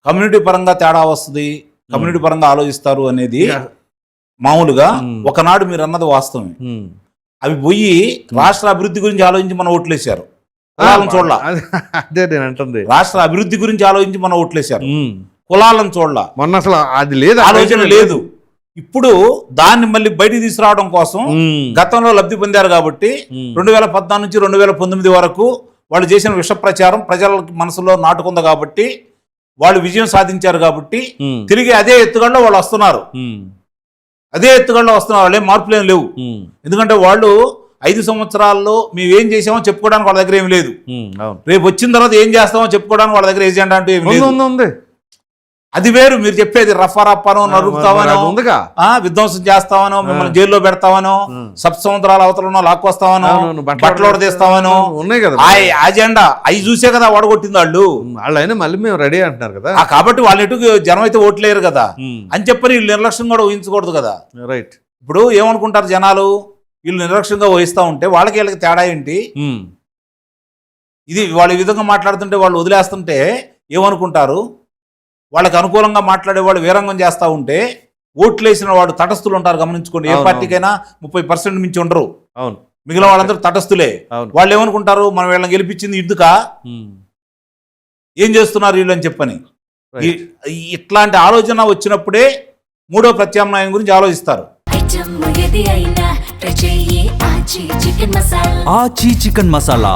Community పరంగా తేడా వస్తుంది, కమ్యూనిటీ పరంగా ఆలోచిస్తారు అనేది మామూలుగా ఒకనాడు మీరు అన్నది వాస్తవమే. అవి పోయి రాష్ట్ర అభివృద్ధి గురించి ఆలోచించి మన ఓట్లేశారు. కులాలను చూడాల. అదే నేను అంటుంది, రాష్ట్ర అభివృద్ధి గురించి ఆలోచించి మన ఓట్లేశారు. కులాలను చూడాల. మొన్న అసలు అది లేదు, ఆలోచన లేదు. ఇప్పుడు దాన్ని మళ్ళీ బయటికి తీసుకురావడం కోసం గతంలో లబ్ధి పొందారు కాబట్టి 2014 నుంచి 2019 వరకు వాళ్ళు చేసిన విష ప్రచారం ప్రజల మనసులో నాటుకుంది కాబట్టి వాళ్ళు విజయం సాధించారు కాబట్టి తిరిగి అదే ఎత్తుగడలో వాళ్ళు వస్తున్నారు. అదే ఎత్తుగడలో వస్తున్నారు. వాళ్ళే మార్పులు ఏం లేవు. ఎందుకంటే వాళ్ళు 5 సంవత్సరాల్లో మేమేం చేసామో చెప్పుకోవడానికి వాళ్ళ దగ్గర ఏమి లేదు. రేపు వచ్చిన తర్వాత ఏం చేస్తామో చెప్పుకోవడానికి వాళ్ళ దగ్గర ఏజెండా అంటూ ఏమి లేదు. అది వేరు. మీరు చెప్పేది రఫారప్పనో, నరుకుతావనో, విధ్వంసం చేస్తావనో, మిమ్మల్ని జైల్లో పెడతావనో, సప్తసముద్రాల అవతలనో లాక్కొస్తావనో, బట్టలు తీస్తావనో ఉన్నాయి కదా. ఆ అజెండా అవి చూసే కదా ఓడగొట్టింది వాళ్ళు. వాళ్ళైనా మళ్ళీ మేము రెడీ అంటున్నారు కదా. కాబట్టి వాళ్ళ ఎటు జనం అయితే ఓట్లేరు కదా అని చెప్పని వీళ్ళు నిర్లక్ష్యం కూడా ఊహించకూడదు కదా. రైట్. ఇప్పుడు ఏమనుకుంటారు జనాలు, వీళ్ళు నిర్లక్ష్యంగా వహిస్తూ ఉంటే వీళ్ళకి తేడా ఏంటి? ఇది వాళ్ళు ఈ విధంగా మాట్లాడుతుంటే వాళ్ళు వదిలేస్తుంటే ఏమనుకుంటారు? వాళ్ళకి అనుకూలంగా మాట్లాడే వాళ్ళు వీరంగం చేస్తూ ఉంటే ఓట్లు వేసిన వాడు తటస్థులు ఉంటారు. గమనించుకోండి, ఏ పార్టీకైనా 30% మించి ఉండరు. మిగిలిన వాళ్ళందరూ తటస్థులే. వాళ్ళు ఏమనుకుంటారు, మనం వీళ్ళని గెలిపించింది ఇందుకా, ఏం చేస్తున్నారు వీళ్ళు అని చెప్పని. ఇట్లాంటి ఆలోచన వచ్చినప్పుడే మూడో ప్రత్యామ్నాయం గురించి ఆలోచిస్తారు. ఆచి చికెన్ మసాలా